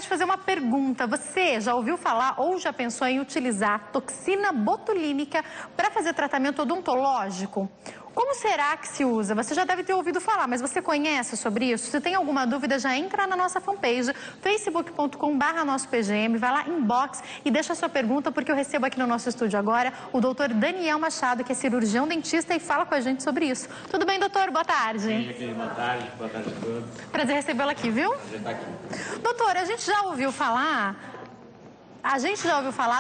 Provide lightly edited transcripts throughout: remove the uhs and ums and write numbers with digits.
te fazer uma pergunta. Você já ouviu falar ou já pensou em utilizar toxina botulínica para fazer tratamento odontológico? Como será que se usa? Você já deve ter ouvido falar, mas você conhece sobre isso? Se tem alguma dúvida, já entra na nossa fanpage, facebook.com/nossopgm, vai lá, inbox e deixa a sua pergunta, porque eu recebo aqui no nosso estúdio agora o doutor Daniel Machado, que é cirurgião dentista e fala com a gente sobre isso. Tudo bem, doutor? Boa tarde. Boa tarde a todos. Prazer recebê-lo aqui, viu? Prazer estar aqui. Doutor, a gente já ouviu falar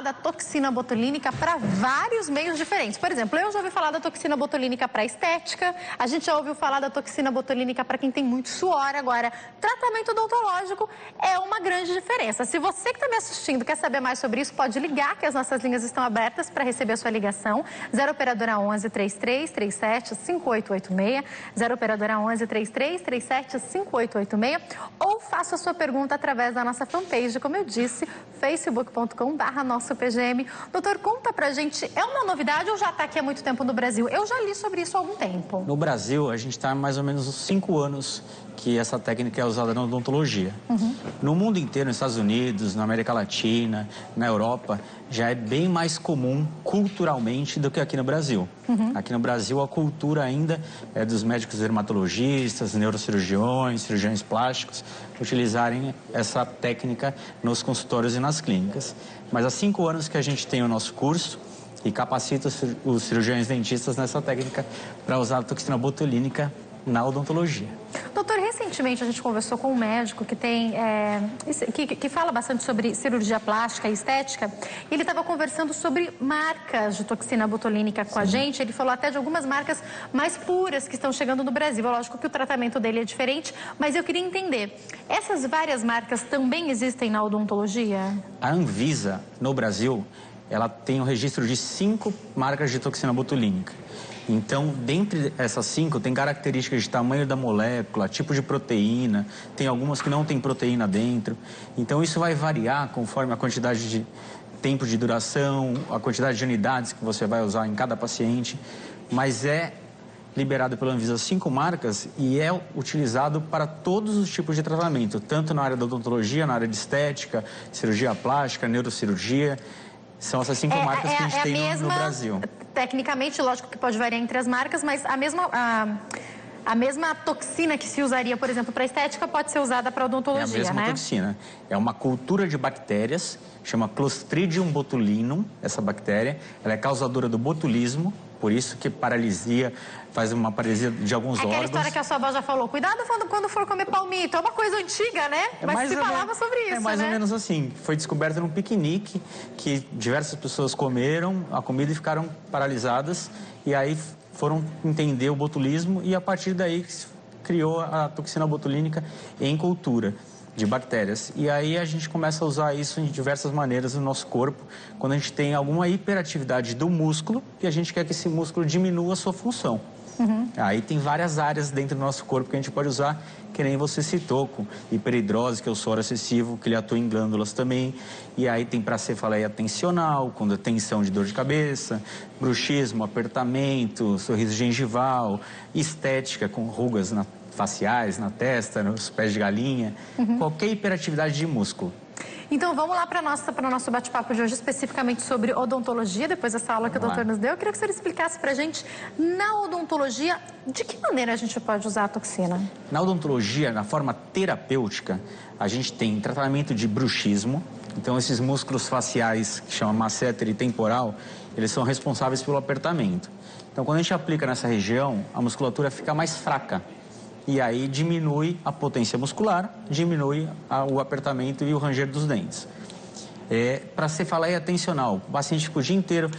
da toxina botulínica para vários meios diferentes. Por exemplo, eu já ouvi falar da toxina botulínica para estética, a gente já ouviu falar da toxina botulínica para quem tem muito suor. Agora, tratamento odontológico é uma grande diferença. Se você que está me assistindo quer saber mais sobre isso, pode ligar, que as nossas linhas estão abertas para receber a sua ligação. 0 operadora 11 33 37 5886, 0 operadora 11 33 37 5886, ou faça a sua pergunta através da nossa fanpage, como eu disse, facebook.com/nossopgm. Doutor, conta pra gente, é uma novidade ou já está aqui há muito tempo no Brasil? Eu já li sobre isso há algum tempo. No Brasil, a gente está há mais ou menos uns 5 anos que essa técnica é usada na odontologia. No mundo inteiro, nos Estados Unidos, na América Latina, na Europa, já é bem mais comum culturalmente do que aqui no Brasil. Aqui no Brasil, a cultura ainda é dos médicos dermatologistas, neurocirurgiões, cirurgiões plásticos, utilizarem essa técnica nos consultórios e nas clínicas. Mas há 5 anos que a gente tem o nosso curso e capacita os cirurgiões dentistas nessa técnica para usar a toxina botulínica na odontologia. Doutor, recentemente a gente conversou com um médico que que fala bastante sobre cirurgia plástica e estética, e ele estava conversando sobre marcas de toxina botulínica com a gente. Ele falou até de algumas marcas mais puras que estão chegando no Brasil. É lógico que o tratamento dele é diferente, mas eu queria entender, essas várias marcas também existem na odontologia? A Anvisa, no Brasil, ela tem o registro de 5 marcas de toxina botulínica. Então, dentre essas 5, tem características de tamanho da molécula, tipo de proteína, tem algumas que não tem proteína dentro. Então, isso vai variar conforme a quantidade de tempo de duração, a quantidade de unidades que você vai usar em cada paciente. Mas é liberado pela Anvisa 5 marcas e é utilizado para todos os tipos de tratamento, tanto na área da odontologia, na área de estética, cirurgia plástica, neurocirurgia. São essas 5 marcas que a gente tem no Brasil. Tecnicamente, lógico que pode variar entre as marcas, mas a mesma toxina que se usaria, por exemplo, para estética, pode ser usada para odontologia, né? É a mesma toxina. É uma cultura de bactérias, chama Clostridium botulinum, essa bactéria. Ela é causadora do botulismo, por isso que faz uma paralisia de alguns órgãos. É aquela história que a sua avó já falou, cuidado quando for comer palmito, é uma coisa antiga, né? Mas se falava sobre isso, né? É mais ou menos assim, foi descoberto num piquenique que diversas pessoas comeram a comida e ficaram paralisadas, e aí foram entender o botulismo e a partir daí criou a toxina botulínica em cultura de bactérias. E aí a gente começa a usar isso de diversas maneiras no nosso corpo, quando a gente tem alguma hiperatividade do músculo e a gente quer que esse músculo diminua a sua função. Aí tem várias áreas dentro do nosso corpo que a gente pode usar, que nem você citou, com hiperidrose, que é o suor excessivo, que ele atua em glândulas também. E aí tem para cefaleia tensional, quando tensão de dor de cabeça, bruxismo, apertamento, sorriso gengival, estética com rugas faciais, na testa, nos pés de galinha, qualquer hiperatividade de músculo. Então vamos lá para o nosso bate-papo de hoje, especificamente sobre odontologia, depois dessa aula que o doutor nos deu. Eu queria que o senhor explicasse para a gente, na odontologia, de que maneira a gente pode usar a toxina? Na odontologia, na forma terapêutica, a gente tem tratamento de bruxismo. Então esses músculos faciais, que chama masseter e temporal, eles são responsáveis pelo apertamento. Então quando a gente aplica nessa região, a musculatura fica mais fraca. E aí diminui a potência muscular, diminui o apertamento e o ranger dos dentes. Para cefaleia tensional, o paciente fica o dia inteiro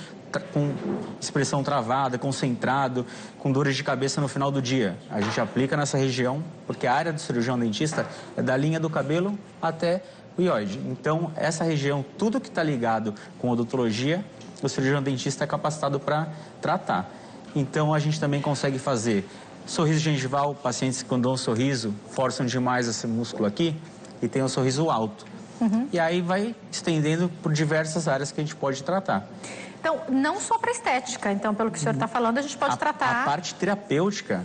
com expressão travada, concentrado, com dores de cabeça no final do dia. A gente aplica nessa região, porque a área do cirurgião dentista é da linha do cabelo até o ióide. Então, essa região, tudo que está ligado com odontologia, o cirurgião dentista é capacitado para tratar. Então, a gente também consegue fazer sorriso gengival, pacientes que quando dão um sorriso forçam demais esse músculo aqui e tem um sorriso alto. E aí vai estendendo por diversas áreas que a gente pode tratar. Então, não só para estética, então, pelo que o senhor está falando, a gente pode tratar... A parte terapêutica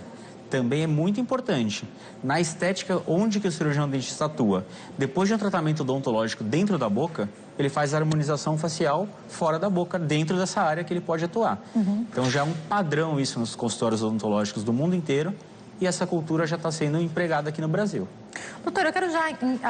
também é muito importante. Na estética, onde que o cirurgião dentista atua? Depois de um tratamento odontológico dentro da boca, ele faz a harmonização facial fora da boca, dentro dessa área que ele pode atuar. Então já é um padrão isso nos consultórios odontológicos do mundo inteiro e essa cultura já está sendo empregada aqui no Brasil. Doutor, eu quero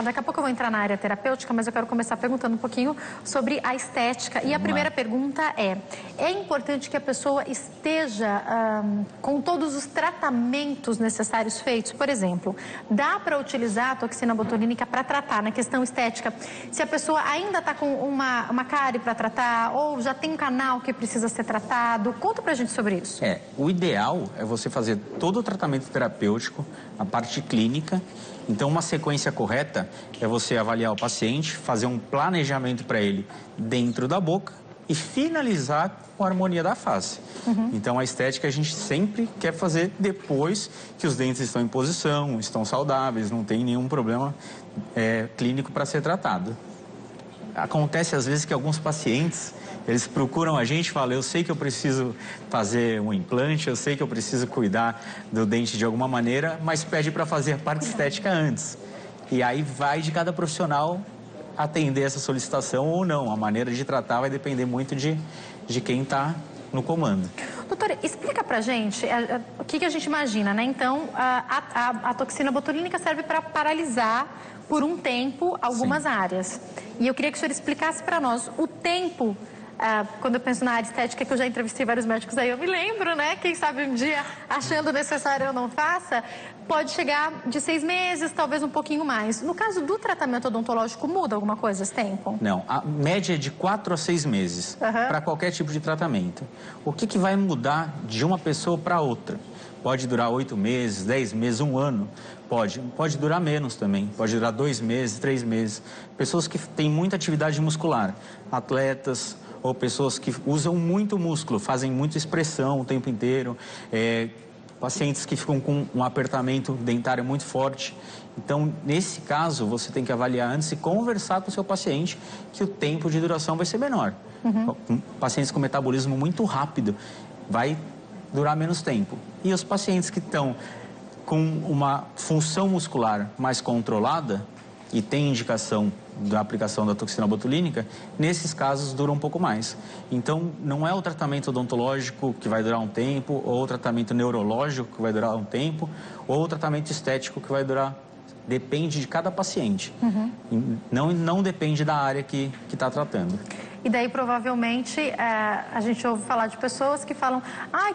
daqui a pouco eu vou entrar na área terapêutica, mas eu quero começar perguntando um pouquinho sobre a estética. E a primeira pergunta é importante que a pessoa esteja com todos os tratamentos necessários feitos? Por exemplo, dá para utilizar a toxina botulínica para tratar na questão estética? Se a pessoa ainda está com uma cárie para tratar ou já tem um canal que precisa ser tratado, conta pra gente sobre isso. O ideal é você fazer todo o tratamento terapêutico, a parte clínica. Então, uma sequência correta é você avaliar o paciente, fazer um planejamento para ele dentro da boca e finalizar com a harmonia da face. Então, a estética a gente sempre quer fazer depois que os dentes estão em posição, estão saudáveis, não tem nenhum problema clínico para ser tratado. Acontece às vezes que alguns pacientes, eles procuram a gente e falam, eu sei que eu preciso fazer um implante, eu sei que eu preciso cuidar do dente de alguma maneira, mas pede para fazer a parte estética antes. E aí vai de cada profissional atender essa solicitação ou não. A maneira de tratar vai depender muito de quem está no comando. Doutora, explica pra gente o que a gente imagina, né? Então, a toxina botulínica serve para paralisar por um tempo algumas áreas. E eu queria que o senhor explicasse para nós o tempo. Quando eu penso na área estética, que eu já entrevistei vários médicos, aí eu me lembro, né? Quem sabe um dia, achando necessário eu não faça, pode chegar de 6 meses, talvez um pouquinho mais. No caso do tratamento odontológico, muda alguma coisa esse tempo? Não, a média é de 4 a 6 meses para qualquer tipo de tratamento. O que vai mudar de uma pessoa para outra? Pode durar 8 meses, 10 meses, 1 ano. Pode durar menos também. Pode durar 2 meses, 3 meses. Pessoas que têm muita atividade muscular, atletas ou pessoas que usam muito músculo, fazem muita expressão o tempo inteiro, pacientes que ficam com um apertamento dentário muito forte. Então, nesse caso, você tem que avaliar antes e conversar com o seu paciente que o tempo de duração vai ser menor. Pacientes com metabolismo muito rápido vai durar menos tempo. E os pacientes que estão com uma função muscular mais controlada e tem indicação da aplicação da toxina botulínica, nesses casos dura um pouco mais. Então, não é o tratamento odontológico que vai durar um tempo, ou o tratamento neurológico que vai durar um tempo, ou o tratamento estético que vai durar... Depende de cada paciente. Não depende da área que está tratando. E daí, provavelmente, a gente ouve falar de pessoas que falam,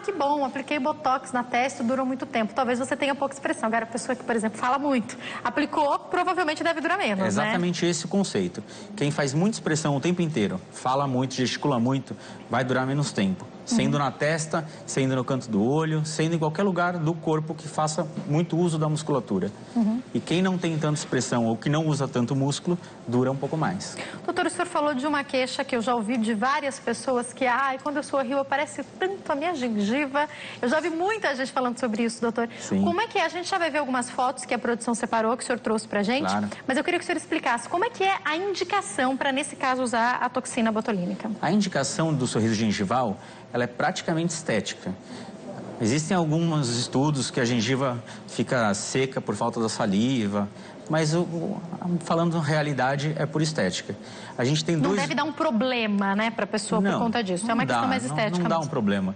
que bom, apliquei Botox na testa, durou muito tempo. Talvez você tenha pouca expressão. Agora, a pessoa que, por exemplo, fala muito, aplicou, provavelmente deve durar menos, né? Exatamente esse o conceito. Quem faz muita expressão o tempo inteiro, fala muito, gesticula muito, vai durar menos tempo. Sendo na testa, sendo no canto do olho, sendo em qualquer lugar do corpo que faça muito uso da musculatura. E quem não tem tanta expressão ou que não usa tanto músculo, dura um pouco mais. Doutor, o senhor falou de uma queixa que eu já ouvi de várias pessoas que, quando eu sorrio, aparece tanto a minha gengiva. Eu já ouvi muita gente falando sobre isso, doutor. Sim. Como é que é? A gente já vai ver algumas fotos que a produção separou, que o senhor trouxe pra gente. Claro. Mas eu queria que o senhor explicasse como é que é a indicação para, nesse caso, usar a toxina botulínica. A indicação do sorriso gengival, ela é praticamente estética. Existem alguns estudos que a gengiva fica seca por falta da saliva, mas falando na realidade é por estética. A gente tem não deve dar um problema, né, para a pessoa por conta disso. É uma questão mais estética. Não dá um problema.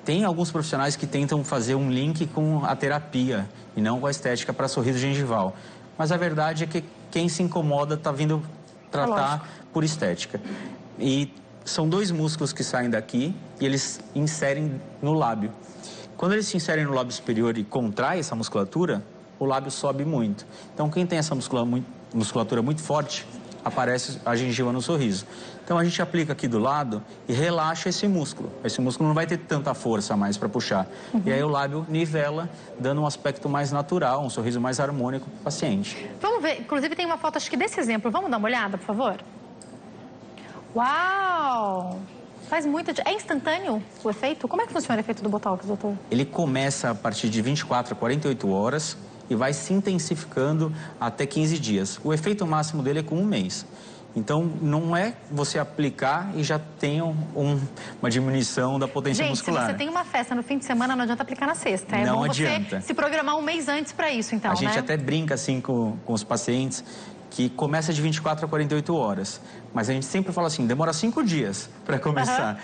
Tem alguns profissionais que tentam fazer um link com a terapia e não com a estética para sorriso gengival. Mas a verdade é que quem se incomoda está vindo tratar por estética. E são 2 músculos que saem daqui e eles inserem no lábio. Quando eles se inserem no lábio superior e contrai essa musculatura, o lábio sobe muito. Então, quem tem essa musculatura muito forte, aparece a gengiva no sorriso. Então, a gente aplica aqui do lado e relaxa esse músculo. Esse músculo não vai ter tanta força mais para puxar. E aí o lábio nivela, dando um aspecto mais natural, um sorriso mais harmônico para o paciente. Vamos ver, inclusive tem uma foto, acho que desse exemplo. Vamos dar uma olhada, por favor? Uau! Faz muita... É instantâneo o efeito? Como é que funciona o efeito do Botox, doutor? Ele começa a partir de 24 a 48 horas e vai se intensificando até 15 dias. O efeito máximo dele é com 1 mês. Então, não é você aplicar e já tem uma diminuição da potência muscular. Se você tem uma festa no fim de semana, não adianta aplicar na sexta. É bom você se programar um mês antes para isso, então, A gente até brinca, assim, com os pacientes, que começa de 24 a 48 horas. Mas a gente sempre fala assim, demora 5 dias para começar.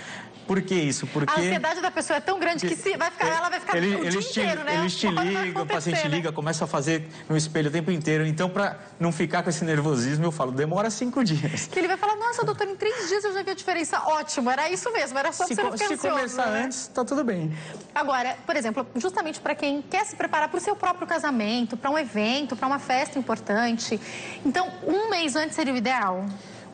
Por que isso? Porque a ansiedade da pessoa é tão grande que ela vai ficar o dia inteiro, né? Eles te ligam, o paciente liga, começa a fazer no espelho o tempo inteiro. Então, para não ficar com esse nervosismo, eu falo, demora 5 dias. Que ele vai falar, nossa, doutor, em 3 dias eu já vi a diferença. Ótimo, era isso mesmo, era só pra você não ficar ansioso. Se começar antes, tá tudo bem. Agora, por exemplo, justamente para quem quer se preparar para o seu próprio casamento, para um evento, para uma festa importante. Então, um mês antes seria o ideal?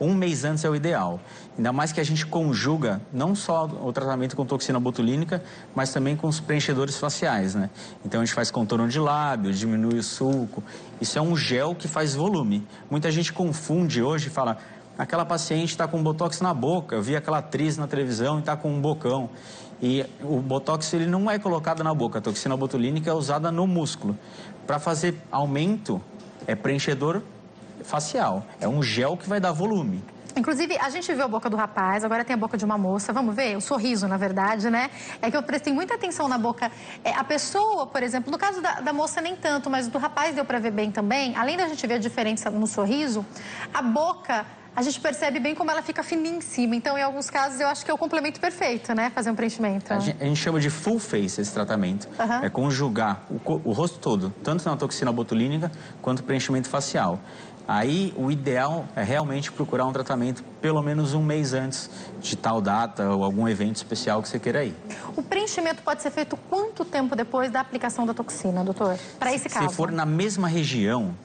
Um mês antes é o ideal. Ainda mais que a gente conjuga não só o tratamento com toxina botulínica, mas também com os preenchedores faciais, né? Então a gente faz contorno de lábio, diminui o sulco. Isso é um gel que faz volume. Muita gente confunde hoje e fala, aquela paciente está com botox na boca, eu vi aquela atriz na televisão e está com um bocão. E o botox ele não é colocado na boca, a toxina botulínica é usada no músculo. Para fazer aumento, é preenchedor facial. É um gel que vai dar volume. Inclusive, a gente viu a boca do rapaz, agora tem a boca de uma moça. Vamos ver? O sorriso, na verdade, né? É que eu prestei muita atenção na boca. A pessoa, por exemplo, no caso da moça nem tanto, mas do rapaz deu pra ver bem também. Além da gente ver a diferença no sorriso, a boca, a gente percebe bem como ela fica fininha em cima. Então, em alguns casos, eu acho que é o complemento perfeito, né? Fazer um preenchimento. A gente chama de full face esse tratamento. É conjugar o rosto todo, tanto na toxina botulínica quanto preenchimento facial. Aí, o ideal é realmente procurar um tratamento pelo menos um mês antes de tal data ou algum evento especial que você queira ir. O preenchimento pode ser feito quanto tempo depois da aplicação da toxina, doutor? Para esse caso. Se for na mesma região,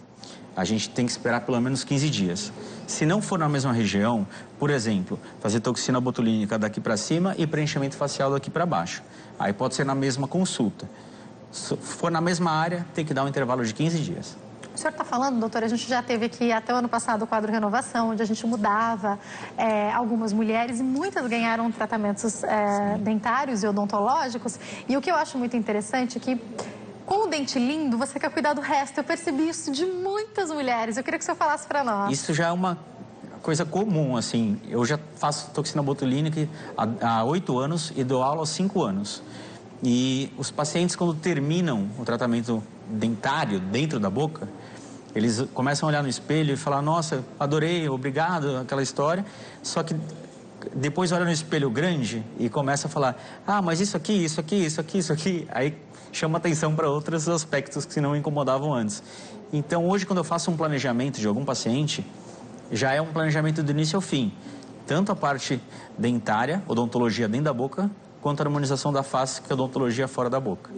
a gente tem que esperar pelo menos 15 dias. Se não for na mesma região, por exemplo, fazer toxina botulínica daqui para cima e preenchimento facial daqui para baixo. Aí pode ser na mesma consulta. Se for na mesma área, tem que dar um intervalo de 15 dias. O senhor está falando, doutor, a gente já teve aqui até o ano passado o quadro Renovação, onde a gente mudava algumas mulheres e muitas ganharam tratamentos dentários e odontológicos. E o que eu acho muito interessante é que com o dente lindo, você quer cuidar do resto. Eu percebi isso de muitas mulheres. Eu queria que o senhor falasse para nós. Isso já é uma coisa comum, assim. Eu já faço toxina botulínica há 8 anos e dou aula há 5 anos. E os pacientes, quando terminam o tratamento dentário dentro da boca, eles começam a olhar no espelho e falar, nossa, adorei, obrigado, aquela história. Só que depois olha no espelho grande e começa a falar, ah, mas isso aqui, isso aqui, isso aqui, isso aqui. Aí chama atenção para outros aspectos que não incomodavam antes. Então, hoje, quando eu faço um planejamento de algum paciente, já é um planejamento do início ao fim. Tanto a parte dentária, odontologia dentro da boca, quanto a harmonização da face, que é a odontologia fora da boca.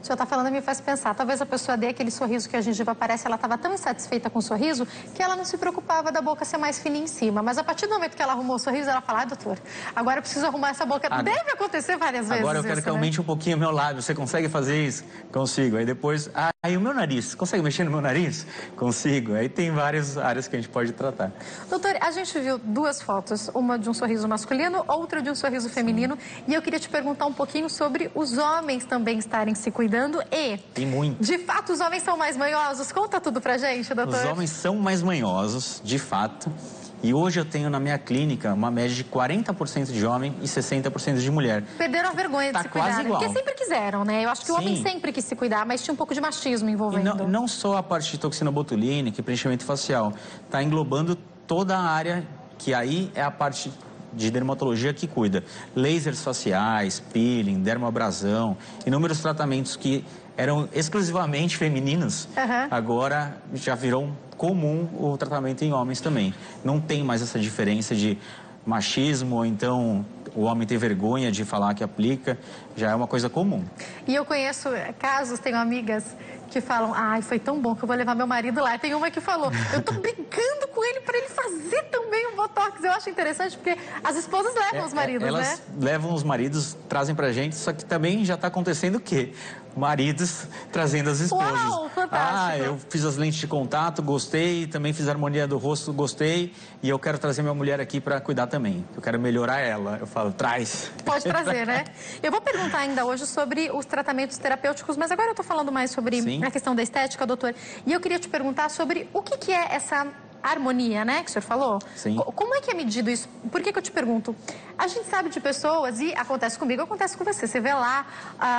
O senhor está falando e me faz pensar, talvez a pessoa dê aquele sorriso que a gengiva aparece, ela estava tão insatisfeita com o sorriso que ela não se preocupava da boca ser mais fininha em cima. Mas a partir do momento que ela arrumou o sorriso, ela fala, doutor, agora eu preciso arrumar essa boca. Deve acontecer várias vezes. Agora eu quero que aumente um pouquinho o meu lábio. Você consegue fazer isso? Consigo. Aí depois, e o meu nariz? Consegue mexer no meu nariz? Consigo. Aí tem várias áreas que a gente pode tratar. Doutor, a gente viu 2 fotos, uma de um sorriso masculino, outra de um sorriso feminino. E eu queria te perguntar um pouquinho sobre os homens também estarem se cuidando e... Tem muito. De fato, os homens são mais manhosos? Conta tudo pra gente, doutor. Os homens são mais manhosos, de fato. E hoje eu tenho na minha clínica uma média de 40% de homem e 60% de mulher. Perderam a vergonha de se cuidar, quase igual. Porque sempre quiseram, né? Eu acho que o homem sempre quis se cuidar, mas tinha um pouco de machismo envolvendo. E não só a parte de toxina botulínica e preenchimento facial. Está englobando toda a área que aí é a parte de dermatologia que cuida. Lasers faciais, peeling, dermoabrasão, inúmeros tratamentos que eram exclusivamente femininos, agora já virou comum o tratamento em homens também. Não tem mais essa diferença de machismo, ou então o homem ter vergonha de falar que aplica, já é uma coisa comum. E eu conheço casos, tenho amigas que falam, ai, foi tão bom que eu vou levar meu marido lá. Tem uma que falou, eu tô brigando com ele para ele fazer também o botox. Eu acho interessante porque as esposas levam os maridos, elas levam os maridos, trazem pra gente, só que também já tá acontecendo o quê? Maridos trazendo as esposas. Uau, fantástico. Eu fiz as lentes de contato, gostei, também fiz a harmonia do rosto, gostei, e eu quero trazer minha mulher aqui para cuidar também. Eu quero melhorar ela. Eu falo, traz. Pode trazer, né? Eu vou perguntar ainda hoje sobre os tratamentos terapêuticos, mas agora eu tô falando mais sobre a questão da estética, doutor. E eu queria te perguntar sobre o que é essa harmonia, né, que o senhor falou? Sim. Como é que é medido isso? Por que eu te pergunto? A gente sabe de pessoas, e acontece comigo, acontece com você. Você vê lá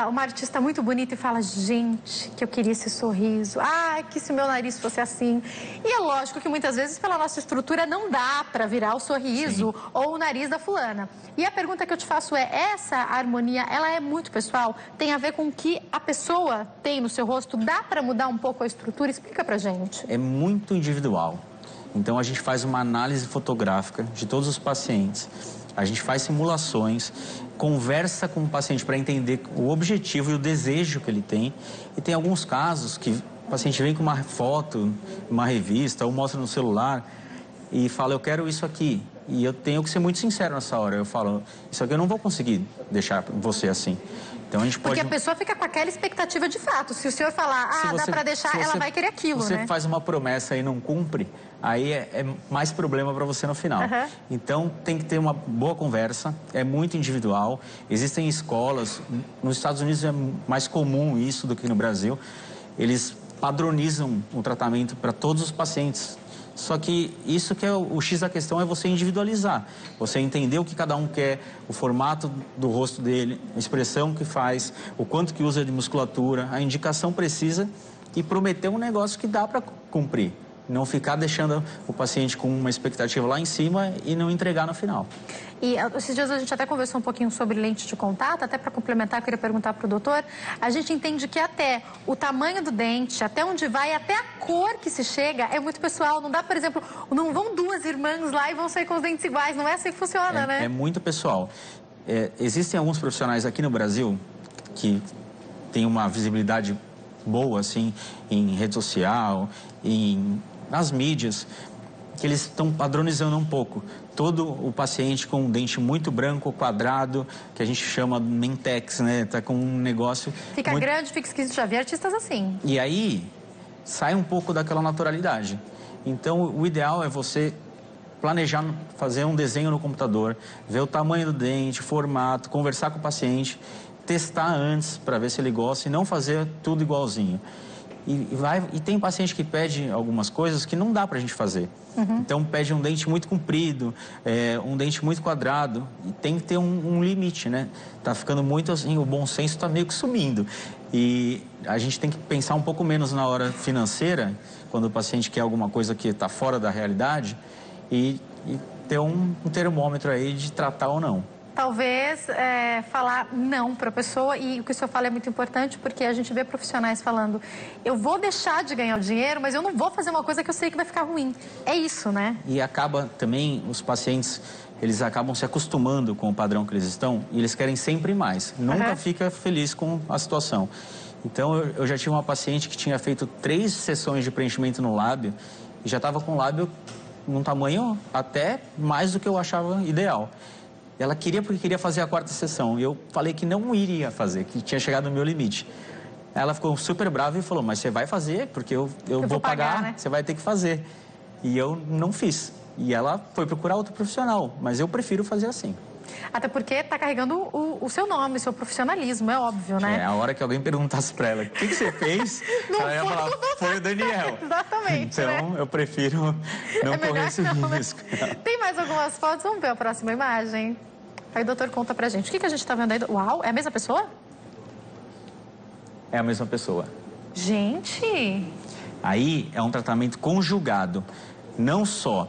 uma artista muito bonita e fala, gente, que eu queria esse sorriso. Ah, que se meu nariz fosse assim. E é lógico que muitas vezes, pela nossa estrutura, não dá para virar o sorriso ou o nariz da fulana. E a pergunta que eu te faço é, essa harmonia, ela é muito pessoal? Tem a ver com o que a pessoa tem no seu rosto? Dá para mudar um pouco a estrutura? Explica pra gente. É muito individual. Então, a gente faz uma análise fotográfica de todos os pacientes. A gente faz simulações, conversa com o paciente para entender o objetivo e o desejo que ele tem. E tem alguns casos que o paciente vem com uma foto, uma revista, ou mostra no celular e fala, eu quero isso aqui. E eu tenho que ser muito sincero nessa hora. Eu falo, isso aqui eu não vou conseguir deixar você assim. Então, a gente pode... Porque a pessoa fica com aquela expectativa de fato. Se o senhor falar, dá para deixar, ela vai querer aquilo, né? Você faz uma promessa e não cumpre, aí é mais problema para você no final. Então, tem que ter uma boa conversa, é muito individual. Existem escolas, nos Estados Unidos é mais comum isso do que no Brasil. Eles padronizam o tratamento para todos os pacientes. Só que isso que é o X da questão, é você individualizar. Você entender o que cada um quer, o formato do rosto dele, a expressão que faz, o quanto que usa de musculatura, a indicação precisa e prometer um negócio que dá para cumprir. Não ficar deixando o paciente com uma expectativa lá em cima e não entregar no final. E esses dias a gente até conversou um pouquinho sobre lente de contato, até para complementar, eu queria perguntar para o doutor. A gente entende que até o tamanho do dente, até onde vai, até a cor que se chega, é muito pessoal. Não dá, por exemplo, não vão duas irmãs lá e vão sair com os dentes iguais. Não é assim que funciona, né? É muito pessoal. Existem alguns profissionais aqui no Brasil que têm uma visibilidade boa, assim, em rede social, nas mídias, que eles estão padronizando um pouco. Todo o paciente com um dente muito branco, quadrado, que a gente chama mentex, né? Tá com um negócio... Fica grande, fica esquisito. Já vi artistas assim. E aí, sai um pouco daquela naturalidade. Então, o ideal é você planejar, fazer um desenho no computador, ver o tamanho do dente, formato, conversar com o paciente, testar antes para ver se ele gosta e não fazer tudo igualzinho. E tem paciente que pede algumas coisas que não dá pra gente fazer. Então, pede um dente muito comprido, um dente muito quadrado. E tem que ter um limite, né? Tá ficando muito assim, o bom senso tá meio que sumindo. E a gente tem que pensar um pouco menos na hora financeira, quando o paciente quer alguma coisa que tá fora da realidade, e ter um termômetro aí de tratar ou não. Talvez falar não para a pessoa, e o que o senhor fala é muito importante, porque a gente vê profissionais falando, eu vou deixar de ganhar o dinheiro, mas eu não vou fazer uma coisa que eu sei que vai ficar ruim. É isso, né? E acaba também, os pacientes, eles acabam se acostumando com o padrão que eles estão, e eles querem sempre mais. Nunca fica feliz com a situação. Então, eu já tive uma paciente que tinha feito 3 sessões de preenchimento no lábio, e já estava com o lábio num tamanho até mais do que eu achava ideal. Ela queria, porque queria fazer a 4ª sessão. E eu falei que não iria fazer, que tinha chegado no meu limite. Ela ficou super brava e falou, mas você vai fazer, porque eu vou pagar, né? Você vai ter que fazer. E eu não fiz. E ela foi procurar outro profissional, mas eu prefiro fazer assim. Até porque está carregando o seu nome, o seu profissionalismo, é óbvio, né? A hora que alguém perguntasse para ela, o que você fez? Ela ia falar, foi o Daniel. Exatamente. Então, eu prefiro não correr esse risco. Né? Tem mais algumas fotos? Vamos ver a próxima imagem. Aí o doutor conta pra gente. O que a gente está vendo aí? Uau, é a mesma pessoa? É a mesma pessoa. Gente! Aí é um tratamento conjugado, não só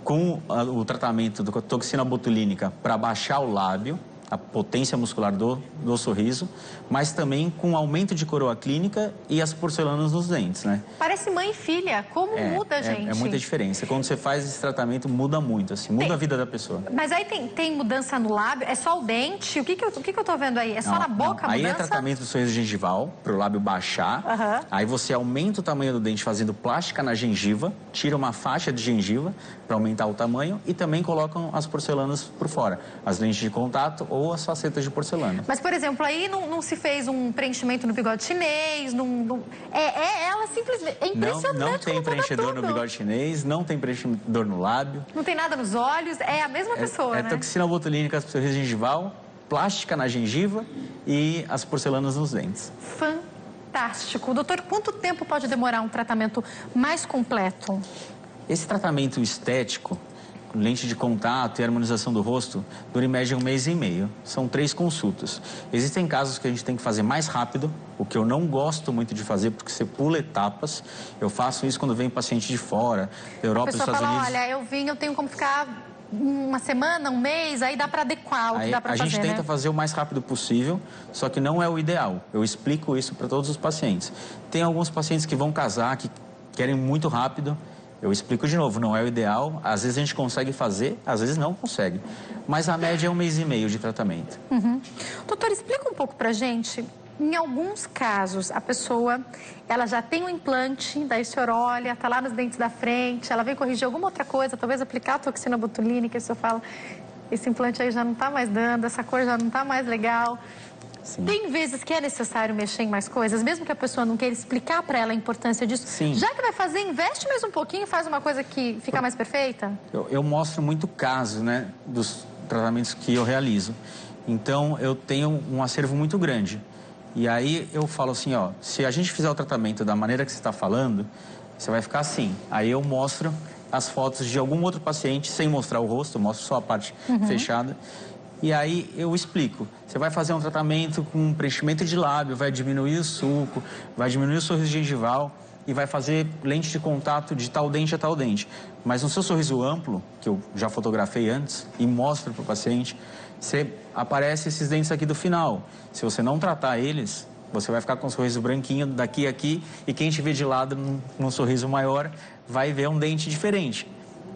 com o tratamento da toxina botulínica para baixar o lábio, a potência muscular do sorriso, mas também com aumento de coroa clínica e as porcelanas nos dentes, né? Parece mãe e filha, como muda, gente? É muita diferença. Quando você faz esse tratamento, muda muito, assim, muda a vida da pessoa. Mas aí tem mudança no lábio? É só o dente? O que eu tô vendo aí? É só na boca a mudança? Aí é tratamento do sorriso gengival, para o lábio baixar. Aí você aumenta o tamanho do dente fazendo plástica na gengiva, tira uma faixa de gengiva para aumentar o tamanho e também colocam as porcelanas por fora, as lentes de contato ou as facetas de porcelana. Mas, por exemplo, aí não se fez um preenchimento no bigode chinês, ela simplesmente... É impressionante. Não tem preenchedor no bigode chinês, não tem preenchedor no lábio. Não tem nada nos olhos, é a mesma pessoa, né? É toxina botulínica para o sorriso gengival, plástica na gengiva e as porcelanas nos dentes. Fantástico. Doutor, quanto tempo pode demorar um tratamento mais completo? Esse tratamento estético, lente de contato e harmonização do rosto, dura em média 1 mês e meio. São 3 consultas. Existem casos que a gente tem que fazer mais rápido, o que eu não gosto muito de fazer, porque você pula etapas. Eu faço isso quando vem paciente de fora, da Europa, dos Estados Unidos. Olha, eu tenho como ficar uma semana, um mês, aí dá para adequar o que dá para fazer, A gente tenta fazer o mais rápido possível, só que não é o ideal. Eu explico isso para todos os pacientes. Tem alguns pacientes que vão casar, que querem muito rápido. Eu explico de novo, não é o ideal. Às vezes a gente consegue fazer, às vezes não consegue. Mas a média é 1 mês e meio de tratamento. Doutor, explica um pouco pra gente. Em alguns casos, a pessoa, ela já tem um implante, daí o senhor olha, tá lá nos dentes da frente, ela vem corrigir alguma outra coisa, talvez aplicar a toxina botulínica, e o senhor fala, esse implante aí já não tá mais dando, essa cor já não tá mais legal. Sim. Tem vezes que é necessário mexer em mais coisas, mesmo que a pessoa não queira explicar para ela a importância disso. Sim. Já que vai fazer, investe mais um pouquinho e faz uma coisa que fica mais perfeita? Eu mostro muito caso, né, dos tratamentos que eu realizo. Então, eu tenho um acervo muito grande. E aí, eu falo assim, ó, se a gente fizer o tratamento da maneira que você está falando, você vai ficar assim. Aí eu mostro as fotos de algum outro paciente, sem mostrar o rosto, eu mostro só a parte fechada. E aí eu explico, você vai fazer um tratamento com preenchimento de lábio, vai diminuir o sulco, vai diminuir o sorriso gengival e vai fazer lente de contato de tal dente a tal dente. Mas no seu sorriso amplo, que eu já fotografei antes e mostro para o paciente, você aparece esses dentes aqui do final. Se você não tratar eles, você vai ficar com um sorriso branquinho daqui a aqui e quem te vê de lado num sorriso maior vai ver um dente diferente.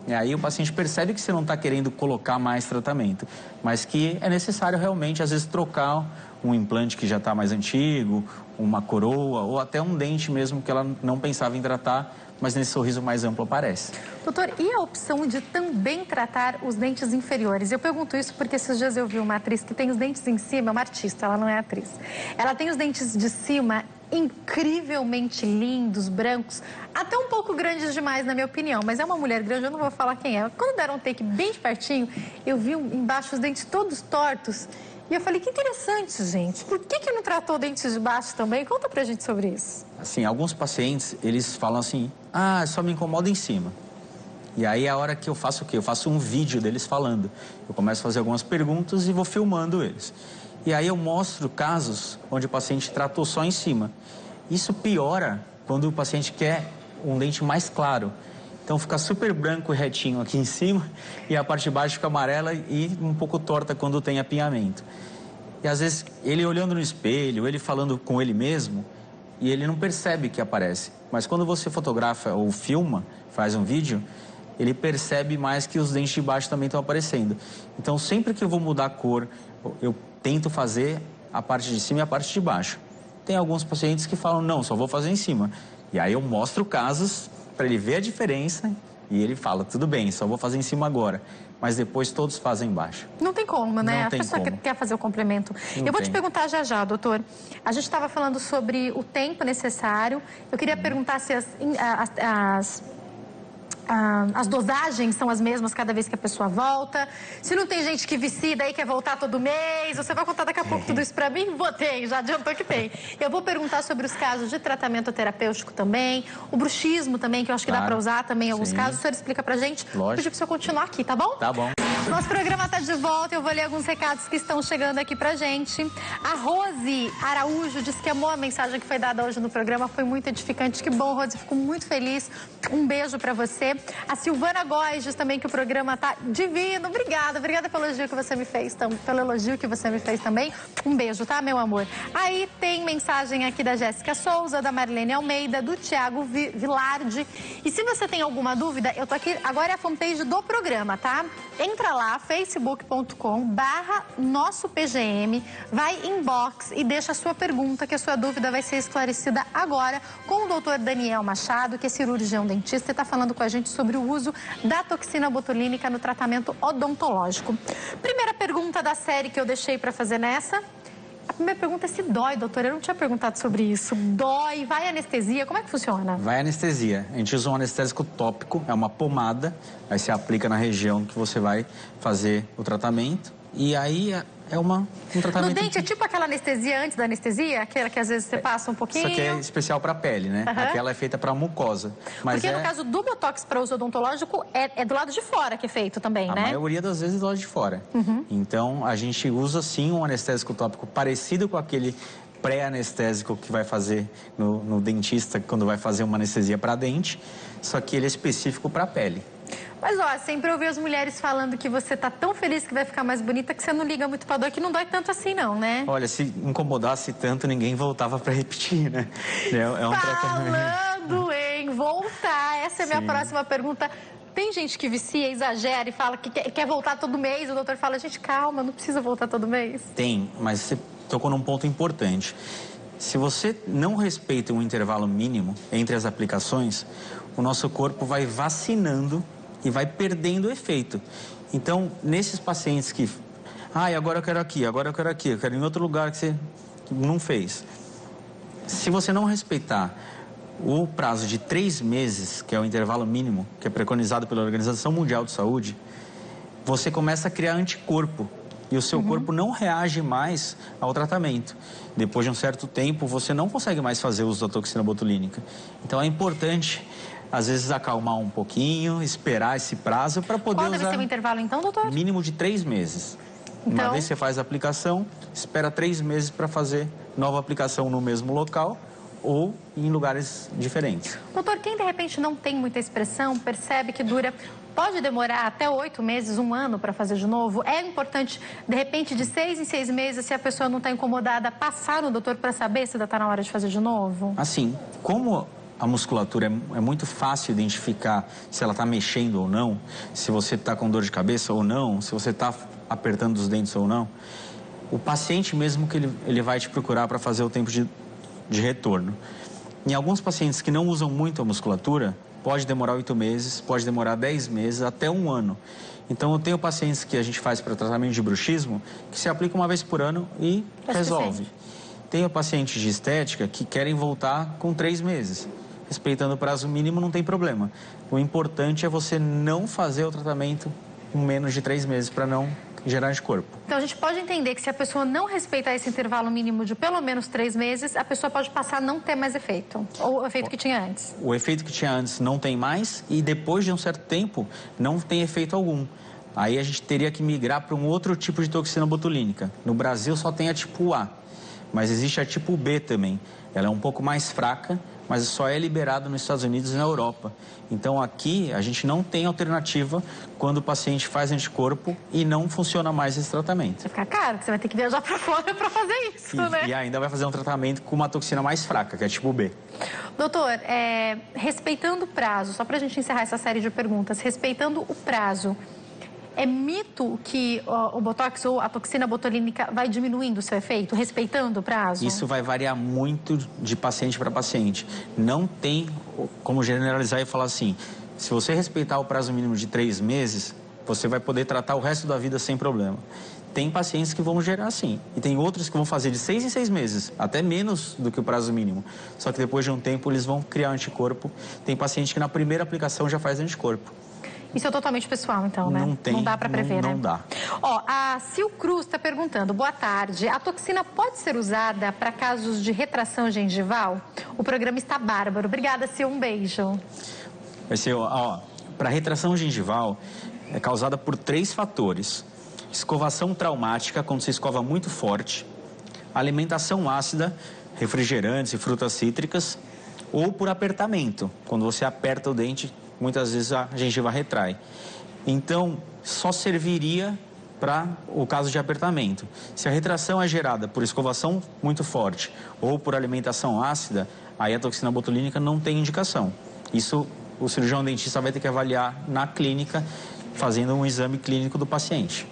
E aí o paciente percebe que você não está querendo colocar mais tratamento, mas que é necessário realmente, às vezes, trocar um implante que já está mais antigo, uma coroa ou até um dente mesmo que ela não pensava em tratar, mas nesse sorriso mais amplo aparece. Doutor, e a opção de também tratar os dentes inferiores? Eu pergunto isso porque esses dias eu vi uma atriz que tem os dentes em cima, é uma artista, ela não é atriz. Ela tem os dentes de cima incrivelmente lindos, brancos, até um pouco grandes demais, na minha opinião, mas é uma mulher grande, eu não vou falar quem é. Quando deram um take bem de pertinho, eu vi embaixo os dentes todos tortos e eu falei, que interessante, gente. Por que não tratou dentes de baixo também? Conta pra gente sobre isso. Assim, alguns pacientes, eles falam assim, só me incomoda em cima. E aí é a hora que eu faço o quê? Eu faço um vídeo deles falando. Eu começo a fazer algumas perguntas e vou filmando eles. E aí eu mostro casos onde o paciente tratou só em cima. Isso piora quando o paciente quer um dente mais claro. Então fica super branco e retinho aqui em cima e a parte de baixo fica amarela e um pouco torta quando tem apinhamento. E às vezes ele olhando no espelho, ele falando com ele mesmo e ele não percebe que aparece. Mas quando você fotografa ou filma, faz um vídeo, ele percebe mais que os dentes de baixo também estão aparecendo. Então sempre que eu vou mudar a cor, eu tento fazer a parte de cima e a parte de baixo. Tem alguns pacientes que falam, não, só vou fazer em cima. E aí eu mostro casos para ele ver a diferença e ele fala, tudo bem, só vou fazer em cima agora. Mas depois todos fazem embaixo. Não tem como, né? Não tem a pessoa como. que quer fazer o complemento. Não eu vou tem. te perguntar já, doutor. A gente estava falando sobre o tempo necessário. Eu queria perguntar se as dosagens são as mesmas cada vez que a pessoa volta. Se não tem gente que vicia daí quer voltar todo mês, você vai contar daqui a pouco tudo isso pra mim? Botei, já adiantou que tem. Eu vou perguntar sobre os casos de tratamento terapêutico também, o bruxismo também, que eu acho que dá pra usar também em alguns casos. O senhor explica pra gente? Lógico. Vou pedir pro senhor continuar aqui, tá bom? Tá bom. Nosso programa tá de volta, eu vou ler alguns recados que estão chegando aqui pra gente. A Rose Araújo disse que amou a mensagem que foi dada hoje no programa, foi muito edificante. Que bom, Rose, fico muito feliz. Um beijo pra você. A Silvana Góes diz também que o programa tá divino. Obrigada pelo elogio que você me fez, também. Um beijo, tá, meu amor? Aí tem mensagem aqui da Jéssica Souza, da Marilene Almeida, do Tiago Vilardi. E se você tem alguma dúvida, eu tô aqui, agora é a fanpage do programa, tá? Entra lá, facebook.com/nossopgm, vai inbox e deixa a sua pergunta, que a sua dúvida vai ser esclarecida agora com o doutor Daniel Machado, que é cirurgião dentista e está falando com a gente sobre o uso da toxina botulínica no tratamento odontológico. Primeira pergunta da série que eu deixei para fazer nessa. A primeira pergunta é se dói, doutora. Eu não tinha perguntado sobre isso. Dói? Vai anestesia? Como é que funciona? Vai anestesia. A gente usa um anestésico tópico, é uma pomada, aí você aplica na região que você vai fazer o tratamento e aí é um tratamento... No dente é tipo aquela anestesia antes da anestesia? Aquela que às vezes você passa um pouquinho? Isso aqui é especial para a pele, né? Aquela é feita para mucosa. Mas porque no caso do Botox para uso odontológico, é do lado de fora que é feito também, né? A maioria das vezes é do lado de fora. Então, a gente usa sim um anestésico tópico parecido com aquele pré-anestésico que vai fazer no dentista quando vai fazer uma anestesia para dente, só que ele é específico para a pele. Mas, ó, sempre ouvi as mulheres falando que você tá tão feliz que vai ficar mais bonita que você não liga muito pra dor, que não dói tanto assim, não, né? Olha, se incomodasse tanto, ninguém voltava para repetir, né? É um tratamento... Falando em voltar, essa é a minha próxima pergunta. Tem gente que vicia, exagera e fala que quer voltar todo mês, o doutor fala, gente, calma, não precisa voltar todo mês. Tem, mas você tocou num ponto importante. Se você não respeita um intervalo mínimo entre as aplicações, o nosso corpo vai vacinando e vai perdendo o efeito. Então, nesses pacientes que... agora eu quero aqui, agora eu quero aqui, eu quero em outro lugar que você não fez. Se você não respeitar o prazo de 3 meses, que é o intervalo mínimo, que é preconizado pela Organização Mundial de Saúde, você começa a criar anticorpo. E o seu corpo não reage mais ao tratamento. Depois de um certo tempo, você não consegue mais fazer uso da toxina botulínica. Então, é importante... às vezes acalmar um pouquinho, esperar esse prazo para poder usar... Qual deve ser o intervalo então, doutor? Mínimo de 3 meses. Então... Uma vez que você faz a aplicação, espera 3 meses para fazer nova aplicação no mesmo local ou em lugares diferentes. Doutor, quem de repente não tem muita expressão, percebe que dura... Pode demorar até 8 meses, 1 ano para fazer de novo? É importante, de repente, de 6 em 6 meses, se a pessoa não está incomodada, passar no doutor para saber se ainda está na hora de fazer de novo? Assim, como... a musculatura é muito fácil identificar se ela está mexendo ou não, se você está com dor de cabeça ou não, se você está apertando os dentes ou não. O paciente mesmo que ele vai te procurar para fazer o tempo de retorno. Em alguns pacientes que não usam muito a musculatura, pode demorar 8 meses, pode demorar 10 meses, até 1 ano. Então, eu tenho pacientes que a gente faz para tratamento de bruxismo, que se aplica uma vez por ano e resolve. Tenho pacientes de estética que querem voltar com 3 meses. Respeitando o prazo mínimo, não tem problema. O importante é você não fazer o tratamento com menos de 3 meses para não gerar anticorpo. Então, a gente pode entender que se a pessoa não respeitar esse intervalo mínimo de pelo menos 3 meses, a pessoa pode passar a não ter mais efeito, ou o efeito que tinha antes. O efeito que tinha antes não tem mais e depois de um certo tempo não tem efeito algum. Aí a gente teria que migrar para um outro tipo de toxina botulínica. No Brasil só tem a tipo A, mas existe a tipo B também. Ela é um pouco mais fraca, mas só é liberado nos Estados Unidos e na Europa. Então, aqui, a gente não tem alternativa quando o paciente faz anticorpo e não funciona mais esse tratamento. Vai ficar caro, que você vai ter que viajar para fora para fazer isso, né? E ainda vai fazer um tratamento com uma toxina mais fraca, que é tipo B. Doutor, respeitando o prazo, só para a gente encerrar essa série de perguntas, respeitando o prazo, é mito que o Botox ou a toxina botulínica vai diminuindo o seu efeito, respeitando o prazo? Isso vai variar muito de paciente para paciente. Não tem como generalizar e falar assim, se você respeitar o prazo mínimo de 3 meses, você vai poder tratar o resto da vida sem problema. Tem pacientes que vão gerar assim, e tem outros que vão fazer de 6 em 6 meses, até menos do que o prazo mínimo. Só que depois de um tempo eles vão criar anticorpo. Tem paciente que na primeira aplicação já faz anticorpo. Isso é totalmente pessoal, então, né? Não tem. Não dá para prever, né? Não dá. Ó, a Sil Cruz está perguntando, boa tarde, a toxina pode ser usada para casos de retração gengival? O programa está bárbaro. Obrigada, Sil, um beijo. Vai ser, para retração gengival é causada por 3 fatores. Escovação traumática, quando você escova muito forte, alimentação ácida, refrigerantes e frutas cítricas, ou por apertamento, quando você aperta o dente, muitas vezes a gengiva retrai. Então, só serviria para o caso de apertamento. Se a retração é gerada por escovação muito forte ou por alimentação ácida, aí a toxina botulínica não tem indicação. Isso o cirurgião dentista vai ter que avaliar na clínica, fazendo um exame clínico do paciente.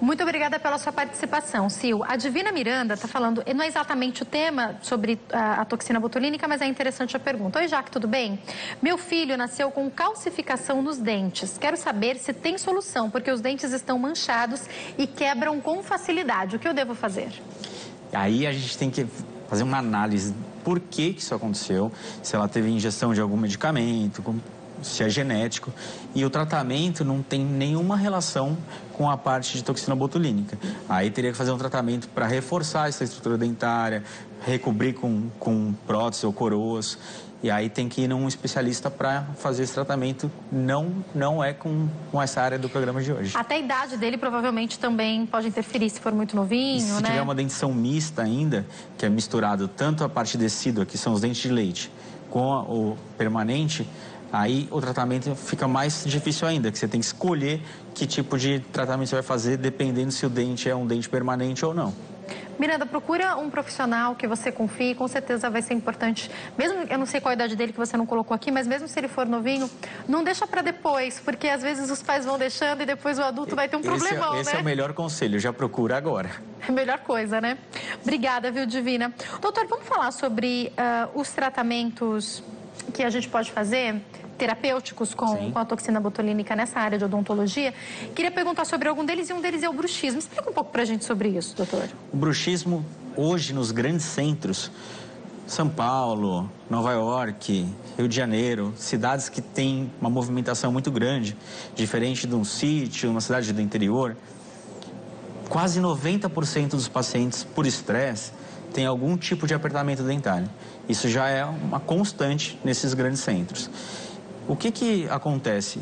Muito obrigada pela sua participação, Sil. A Divina Miranda está falando, não é exatamente o tema sobre a toxina botulínica, mas é interessante a pergunta. Oi, Jaque, tudo bem? Meu filho nasceu com calcificação nos dentes. Quero saber se tem solução, porque os dentes estão manchados e quebram com facilidade. O que eu devo fazer? Aí a gente tem que fazer uma análise por que isso aconteceu, se ela teve ingestão de algum medicamento, se é genético. E o tratamento não tem nenhuma relação com a parte de toxina botulínica. Aí teria que fazer um tratamento para reforçar essa estrutura dentária, recobrir com prótese ou coroas. E aí tem que ir num especialista para fazer esse tratamento. Não é com essa área do programa de hoje. Até a idade dele provavelmente também pode interferir, se for muito novinho, e se né? tiver uma dentição mista ainda, que é misturado tanto a parte decídua, que são os dentes de leite, com o permanente, aí o tratamento fica mais difícil ainda, que você tem que escolher que tipo de tratamento você vai fazer, dependendo se o dente é um dente permanente ou não. Miranda, procura um profissional que você confie, com certeza vai ser importante. Mesmo, eu não sei qual a idade dele que você não colocou aqui, mas mesmo se ele for novinho, não deixa para depois, porque às vezes os pais vão deixando e depois o adulto vai ter um problemão, né? Esse é o melhor conselho, já procura agora. É a melhor coisa, né? Obrigada, viu, Divina? Doutor, vamos falar sobre os tratamentos que a gente pode fazer, terapêuticos com a toxina botulínica nessa área de odontologia. Queria perguntar sobre algum deles, e um deles é o bruxismo. Explica um pouco pra gente sobre isso, doutor. O bruxismo, hoje, nos grandes centros, São Paulo, Nova York, Rio de Janeiro, cidades que têm uma movimentação muito grande, diferente de um sítio, uma cidade do interior, quase 90% dos pacientes, por estresse, têm algum tipo de apertamento dentário. Isso já é uma constante nesses grandes centros. O que acontece?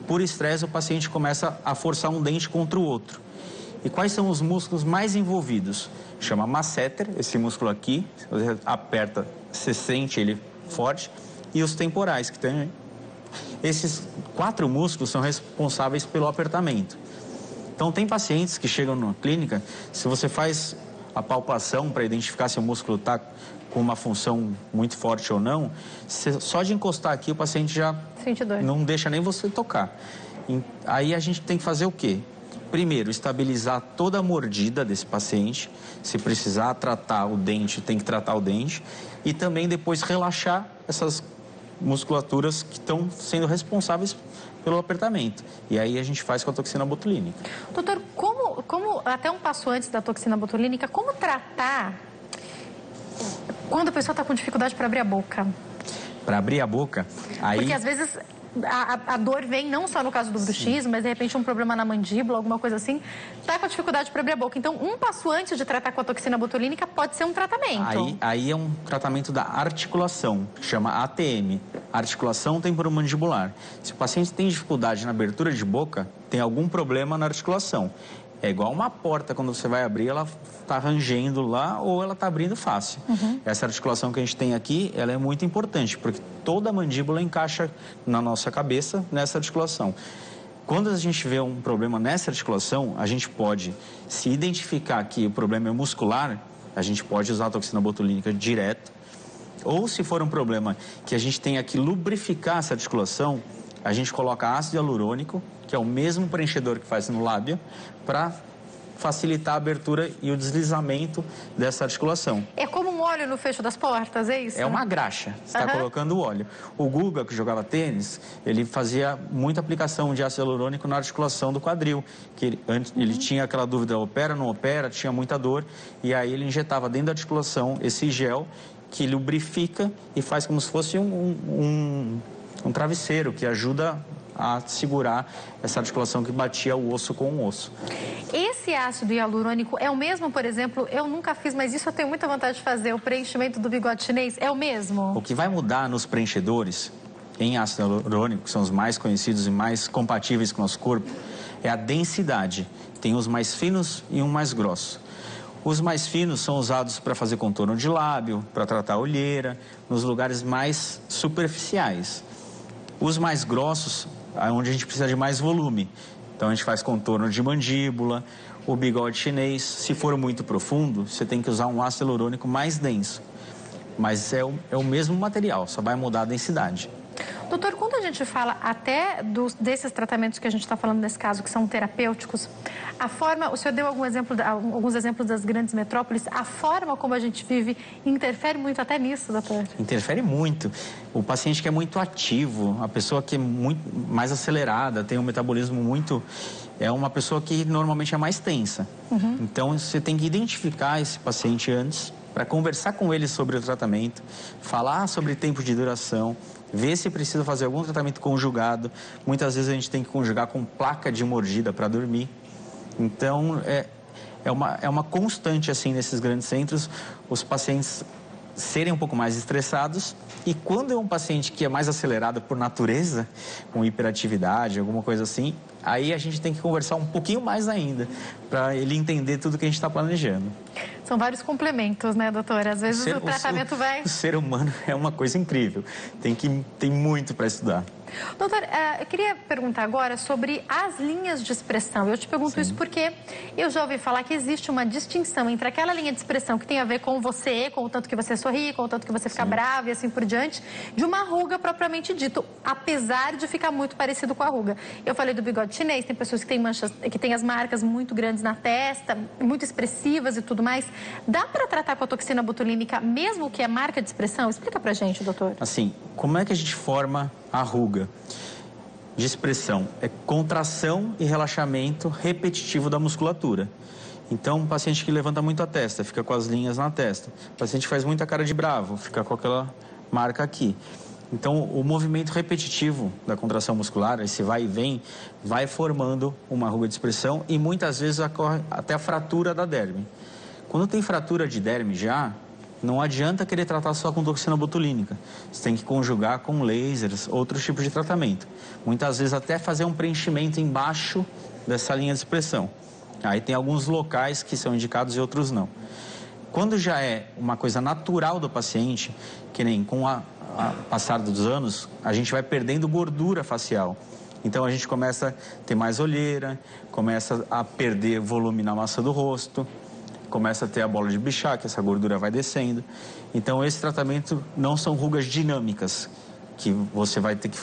Por estresse, o paciente começa a forçar um dente contra o outro. E quais são os músculos mais envolvidos? Chama masseter, esse músculo aqui, você aperta, você sente ele forte, e os temporais, que tem. Esses 4 músculos são responsáveis pelo apertamento. Então, tem pacientes que chegam na clínica, se você faz a palpação para identificar se o músculo está com uma função muito forte ou não, só de encostar aqui o paciente já não deixa nem você tocar. Aí a gente tem que fazer o quê? Primeiro, estabilizar toda a mordida desse paciente. Se precisar tratar o dente, tem que tratar o dente. E também depois relaxar essas musculaturas que estão sendo responsáveis pelo apertamento. E aí a gente faz com a toxina botulínica. Doutor, como até um passo antes da toxina botulínica, como tratar quando a pessoa está com dificuldade para abrir a boca? Para abrir a boca, aí... Porque às vezes a dor vem não só no caso do bruxismo, mas de repente um problema na mandíbula, alguma coisa assim, está com dificuldade para abrir a boca. Então, um passo antes de tratar com a toxina botulínica pode ser um tratamento. Aí é um tratamento da articulação, que chama ATM, articulação temporomandibular. Se o paciente tem dificuldade na abertura de boca, tem algum problema na articulação. É igual uma porta, quando você vai abrir, ela está rangendo lá ou ela está abrindo fácil. Essa articulação que a gente tem aqui, ela é muito importante, porque toda a mandíbula encaixa na nossa cabeça nessa articulação. Quando a gente vê um problema nessa articulação, a gente pode, se identificar que o problema é muscular, a gente pode usar a toxina botulínica direto. Ou se for um problema que a gente tenha que lubrificar essa articulação, a gente coloca ácido hialurônico, que é o mesmo preenchedor que faz no lábio, para facilitar a abertura e o deslizamento dessa articulação. É como um óleo no fecho das portas, é isso? É uma graxa, você está colocando o óleo. O Guga, que jogava tênis, ele fazia muita aplicação de ácido hialurônico na articulação do quadril, que ele tinha aquela dúvida, opera, não opera, tinha muita dor, e aí ele injetava dentro da articulação esse gel que lubrifica e faz como se fosse um travesseiro que ajuda a segurar essa articulação que batia o osso com o osso. Esse ácido hialurônico é o mesmo, por exemplo, eu nunca fiz, mas isso eu tenho muita vontade de fazer, o preenchimento do bigode chinês, é o mesmo? O que vai mudar nos preenchedores em ácido hialurônico, que são os mais conhecidos e mais compatíveis com o nosso corpo, é a densidade. Tem os mais finos e um mais grosso. Os mais finos são usados para fazer contorno de lábio, para tratar a olheira, nos lugares mais superficiais. Os mais grossos, é onde a gente precisa de mais volume. Então a gente faz contorno de mandíbula, o bigode chinês. Se for muito profundo, você tem que usar um ácido hialurônico mais denso. Mas é o mesmo material, só vai mudar a densidade. Doutor, quando a gente fala até desses tratamentos que a gente está falando nesse caso, que são terapêuticos, a forma, o senhor deu alguns exemplos das grandes metrópoles, a forma como a gente vive interfere muito até nisso, doutor? Interfere muito. O paciente que é muito ativo, a pessoa que é muito mais acelerada, tem um metabolismo muito... É uma pessoa que normalmente é mais tensa. Então, você tem que identificar esse paciente antes para conversar com ele sobre o tratamento, falar sobre tempo de duração, ver se precisa fazer algum tratamento conjugado. Muitas vezes a gente tem que conjugar com placa de mordida para dormir. Então, é uma constante, assim, nesses grandes centros, os pacientes serem um pouco mais estressados. E quando é um paciente que é mais acelerado por natureza, com hiperatividade, alguma coisa assim, aí a gente tem que conversar um pouquinho mais ainda, para ele entender tudo que a gente está planejando. São vários complementos, né, doutora? Às vezes o tratamento vai... O ser humano é uma coisa incrível, tem muito para estudar. Doutor, eu queria perguntar agora sobre as linhas de expressão. Eu te pergunto isso porque eu já ouvi falar que existe uma distinção entre aquela linha de expressão que tem a ver com você, com o tanto que você sorri, com o tanto que você fica bravo e assim por diante, de uma ruga propriamente dito, apesar de ficar muito parecido com a ruga. Eu falei do bigode chinês, tem pessoas que têm manchas, que têm as marcas muito grandes na testa, muito expressivas e tudo mais. Dá para tratar com a toxina botulínica mesmo que é marca de expressão? Explica pra gente, doutor. Assim, como é que a gente forma a ruga de expressão? É contração e relaxamento repetitivo da musculatura. Então, um paciente que levanta muito a testa, fica com as linhas na testa. O paciente faz muita cara de bravo, fica com aquela marca aqui. Então, o movimento repetitivo da contração muscular, esse vai e vem, vai formando uma ruga de expressão e muitas vezes ocorre até a fratura da derme. Quando tem fratura de derme já, não adianta querer tratar só com toxina botulínica. Você tem que conjugar com lasers, outros tipos de tratamento. Muitas vezes até fazer um preenchimento embaixo dessa linha de expressão. Aí tem alguns locais que são indicados e outros não. Quando já é uma coisa natural do paciente, que nem com a passar dos anos, a gente vai perdendo gordura facial. Então a gente começa a ter mais olheira, começa a perder volume na massa do rosto, começa a ter a bola de Bichat, que essa gordura vai descendo. Então esse tratamento não são rugas dinâmicas, que você vai ter que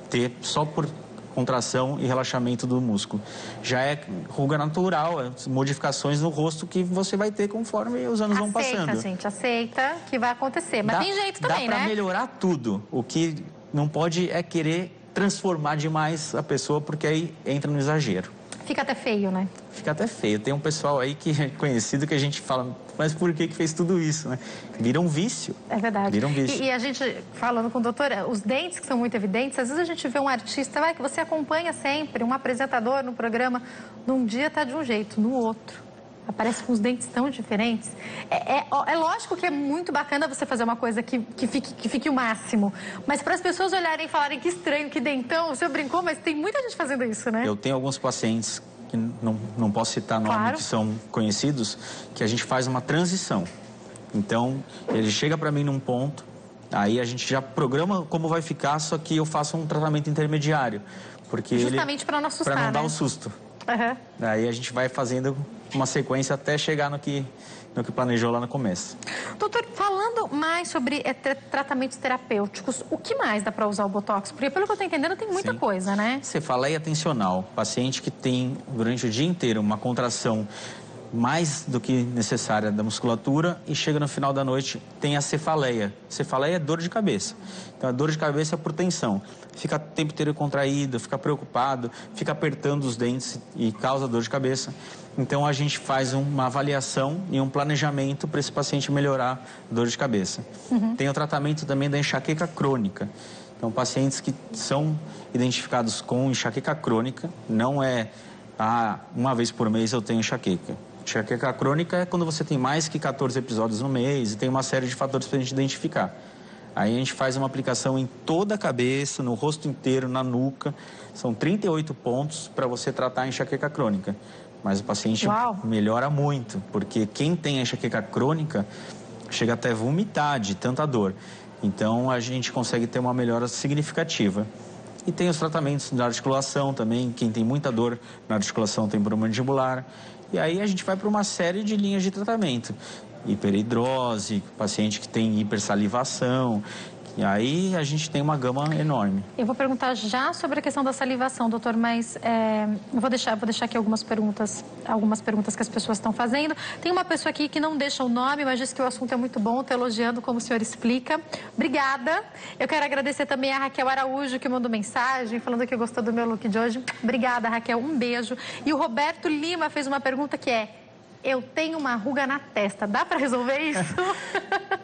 ter só por contração e relaxamento do músculo. Já é ruga natural, modificações no rosto que você vai ter conforme os anos vão passando. Aceita, gente, aceita que vai acontecer. Mas tem jeito também, né? Dá pra melhorar tudo. O que não pode é querer transformar demais a pessoa, porque aí entra no exagero. Fica até feio, né? Fica até feio. Tem um pessoal aí que é conhecido que a gente fala, mas por que fez tudo isso, né? Vira um vício. É verdade. Vira um vício. E a gente, falando com o doutor, os dentes que são muito evidentes, às vezes a gente vê um artista, que você acompanha sempre, um apresentador no programa, num dia tá de um jeito, no outro aparece com os dentes tão diferentes. É lógico que é muito bacana você fazer uma coisa que fique o máximo. Mas para as pessoas olharem e falarem que estranho, que dentão, o senhor brincou, mas tem muita gente fazendo isso, né? Eu tenho alguns pacientes, que não posso citar nomes, que são conhecidos, que a gente faz uma transição. Então, ele chega para mim num ponto, aí a gente já programa como vai ficar, só que eu faço um tratamento intermediário. Porque justamente para não assustar, para não dar né? o susto. Uhum. Daí a gente vai fazendo uma sequência até chegar no que planejou lá no começo. Doutor, falando mais sobre tratamentos terapêuticos, o que mais dá para usar o Botox? Porque pelo que eu estou entendendo tem muita coisa, né? Cefaleia atencional, paciente que tem durante o dia inteiro uma contração mais do que necessária da musculatura e chega no final da noite, tem a cefaleia. Cefaleia é dor de cabeça. Então, a dor de cabeça é por tensão. Fica o tempo inteiro contraído, fica preocupado, fica apertando os dentes e causa dor de cabeça. Então, a gente faz uma avaliação e um planejamento para esse paciente melhorar a dor de cabeça. Tem o tratamento também da enxaqueca crônica. Então, pacientes que são identificados com enxaqueca crônica, não é, uma vez por mês eu tenho enxaqueca. Enxaqueca crônica é quando você tem mais que 14 episódios no mês e tem uma série de fatores para a gente identificar. Aí a gente faz uma aplicação em toda a cabeça, no rosto inteiro, na nuca. São 38 pontos para você tratar a enxaqueca crônica. Mas o paciente melhora muito, porque quem tem a enxaqueca crônica chega até a vomitar de tanta dor. Então a gente consegue ter uma melhora significativa. E tem os tratamentos da articulação também. Quem tem muita dor na articulação tem problema mandibular. E aí a gente vai para uma série de linhas de tratamento. Hiperidrose, paciente que tem hipersalivação. E aí a gente tem uma gama enorme. Eu vou perguntar já sobre a questão da salivação, doutor, mas eu vou deixar aqui algumas perguntas que as pessoas estão fazendo. Tem uma pessoa aqui que não deixa o nome, mas diz que o assunto é muito bom, está elogiando como o senhor explica. Obrigada. Eu quero agradecer também a Raquel Araújo, que mandou mensagem, falando que gostou do meu look de hoje. Obrigada, Raquel. Um beijo. E o Roberto Lima fez uma pergunta que é: eu tenho uma ruga na testa, dá para resolver isso?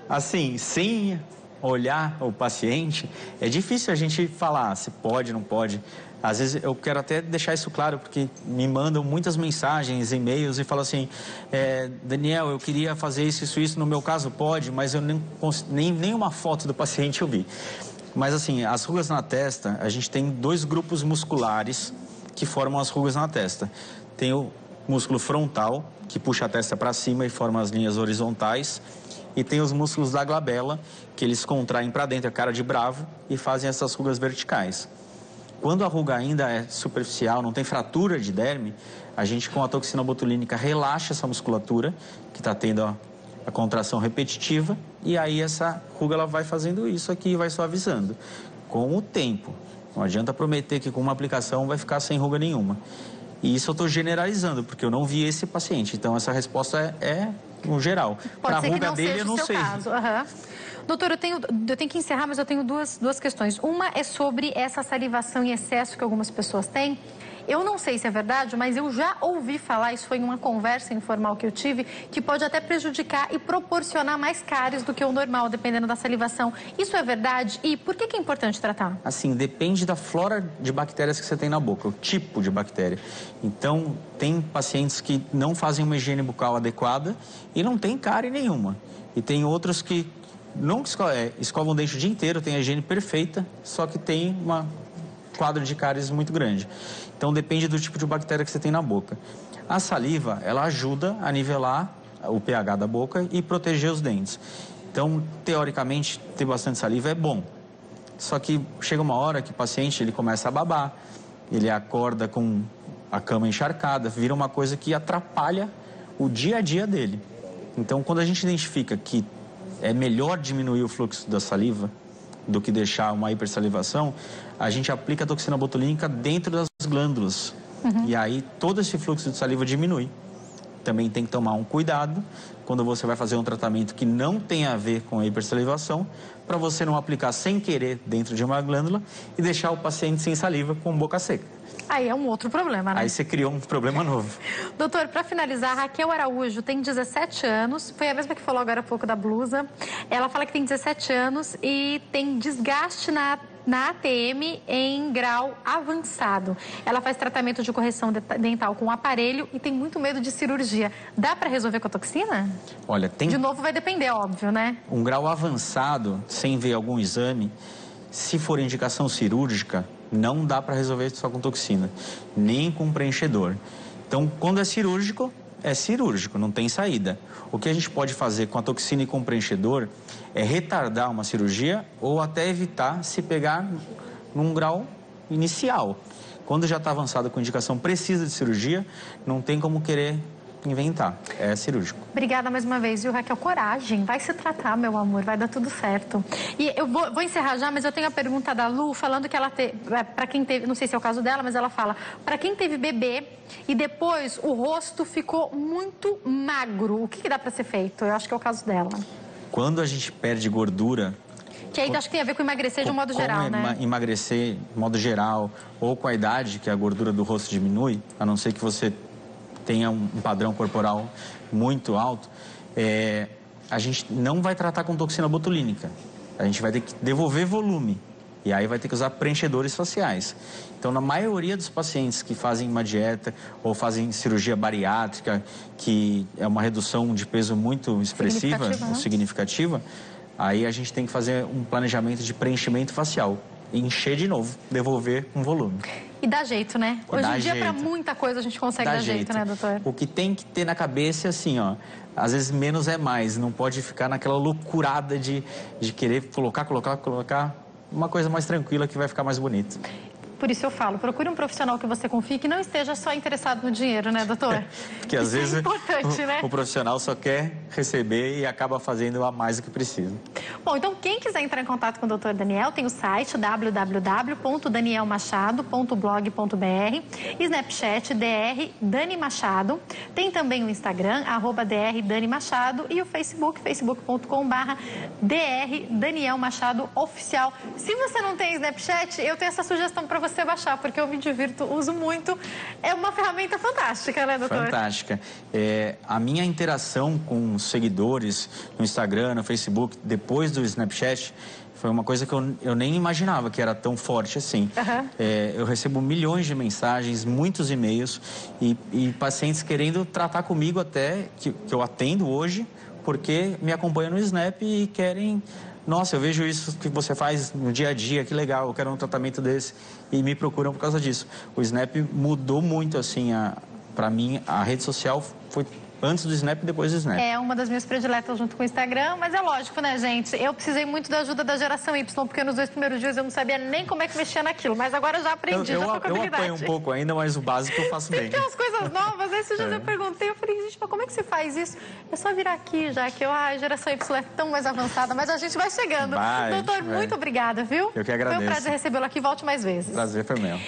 Assim, sem olhar o paciente, é difícil a gente falar se pode, não pode. Às vezes eu quero até deixar isso claro, porque me mandam muitas mensagens, e-mails e falam assim, Daniel, eu queria fazer isso, no meu caso pode, mas eu nem uma foto do paciente eu vi. Mas assim, as rugas na testa, a gente tem 2 grupos musculares que formam as rugas na testa. Tem o músculo frontal, que puxa a testa para cima e forma as linhas horizontais. E tem os músculos da glabela, que eles contraem para dentro, a cara de bravo, e fazem essas rugas verticais. Quando a ruga ainda é superficial, não tem fratura de derme, a gente com a toxina botulínica relaxa essa musculatura, que está tendo a contração repetitiva, e aí essa ruga ela vai fazendo isso aqui e vai suavizando. Com o tempo, não adianta prometer que com uma aplicação vai ficar sem ruga nenhuma. E isso eu estou generalizando, porque eu não vi esse paciente. Então, essa resposta é no geral. Para a ruga dele, eu não sei. Doutor, eu tenho que encerrar, mas eu tenho duas questões. Uma é sobre essa salivação em excesso que algumas pessoas têm. Eu não sei se é verdade, mas eu já ouvi falar, isso foi em uma conversa informal que eu tive, que pode até prejudicar e proporcionar mais cáries do que o normal, dependendo da salivação. Isso é verdade? E por que é importante tratar? Assim, depende da flora de bactérias que você tem na boca, o tipo de bactéria. Então, tem pacientes que não fazem uma higiene bucal adequada e não tem cárie nenhuma. E tem outros que não escovam o dente o dia inteiro, tem a higiene perfeita, só que tem uma quadro de cáries muito grande. Então, depende do tipo de bactéria que você tem na boca. A saliva, ela ajuda a nivelar o pH da boca e proteger os dentes. Então, teoricamente, ter bastante saliva é bom. Só que chega uma hora que o paciente ele começa a babar, ele acorda com a cama encharcada, vira uma coisa que atrapalha o dia a dia dele. Então, quando a gente identifica que é melhor diminuir o fluxo da saliva do que deixar uma hipersalivação, a gente aplica a toxina botulínica dentro das glândulas. E aí todo esse fluxo de saliva diminui. Também tem que tomar um cuidado quando você vai fazer um tratamento que não tem a ver com a hipersalivação, para você não aplicar sem querer dentro de uma glândula e deixar o paciente sem saliva com boca seca. Aí é um outro problema, né? Aí você criou um problema novo. Doutor, para finalizar, Raquel Araújo tem 17 anos, foi a mesma que falou agora há pouco da blusa. Ela fala que tem 17 anos e tem desgaste na ATM em grau avançado. Ela faz tratamento de correção dental com aparelho e tem muito medo de cirurgia. Dá para resolver com a toxina? Olha, tem... De novo vai depender, óbvio, né? Um grau avançado, sem ver algum exame, se for indicação cirúrgica, não dá para resolver só com toxina, nem com preenchedor. Então, quando é cirúrgico, não tem saída. O que a gente pode fazer com a toxina e com o preenchedor é retardar uma cirurgia ou até evitar se pegar num grau inicial. Quando já está avançado com indicação precisa de cirurgia, não tem como querer inventar, é cirúrgico. Obrigada mais uma vez, viu, Raquel? Coragem, vai se tratar, meu amor, vai dar tudo certo. E eu vou encerrar já, mas eu tenho a pergunta da Lu, falando que ela para quem teve, não sei se é o caso dela, mas ela fala, para quem teve bebê e depois o rosto ficou muito magro, o que dá para ser feito? Eu acho que é o caso dela. Quando a gente perde gordura... Que aí acho que tem a ver com emagrecer de um modo geral, né? Emagrecer de modo geral, ou com a idade, que a gordura do rosto diminui, a não ser que você tenha um padrão corporal muito alto, a gente não vai tratar com toxina botulínica. A gente vai ter que devolver volume. E aí vai ter que usar preenchedores faciais. Então, na maioria dos pacientes que fazem uma dieta ou fazem cirurgia bariátrica, que é uma redução de peso muito expressiva, significativa, aí a gente tem que fazer um planejamento de preenchimento facial. Encher de novo, devolver um volume. E dá jeito, né? Hoje em dia, para muita coisa, a gente consegue dar jeito, né, doutor? O que tem que ter na cabeça é assim, ó, às vezes menos é mais. Não pode ficar naquela loucurada de querer colocar uma coisa mais tranquila que vai ficar mais bonito. Por isso eu falo, procure um profissional que você confie, que não esteja só interessado no dinheiro, né, doutor? Porque às vezes é importante, né? O profissional só quer receber e acaba fazendo a mais do que precisa. Bom, então quem quiser entrar em contato com o Dr. Daniel, tem o site www.danielmachado.blog.br, Snapchat Dr. Dani Machado, tem também o Instagram, @Dr. Dani Machado, e o Facebook, facebook.com/Dr. Daniel Machado Oficial. Se você não tem Snapchat, eu tenho essa sugestão para você. você baixar, porque eu me divirto, uso muito. É uma ferramenta fantástica, né, doutor? Fantástica. A minha interação com os seguidores no Instagram, no Facebook, depois do Snapchat, foi uma coisa que eu nem imaginava que era tão forte assim. Uhum. Eu recebo milhões de mensagens, muitos e-mails e pacientes querendo tratar comigo até, que eu atendo hoje, porque me acompanham no Snap e querem... Nossa, eu vejo isso que você faz no dia a dia, que legal, eu quero um tratamento desse. E me procuram por causa disso. O Snap mudou muito, assim, para mim, a rede social foi... Antes do Snap e depois do Snap. É uma das minhas prediletas junto com o Instagram, mas é lógico, né, gente? Eu precisei muito da ajuda da geração Y, porque nos 2 primeiros dias eu não sabia nem como é que mexia naquilo, mas agora eu já aprendi, já tô com habilidade. Eu apanho um pouco ainda, mas o básico eu faço bem. Tem umas coisas novas, esses dias eu perguntei, eu falei, gente, mas como é que você faz isso? É só virar aqui, já que a geração Y é tão mais avançada, mas a gente vai chegando. Doutor, muito obrigada, viu? Eu que agradeço. Foi um prazer recebê-lo aqui, volte mais vezes. Prazer foi meu.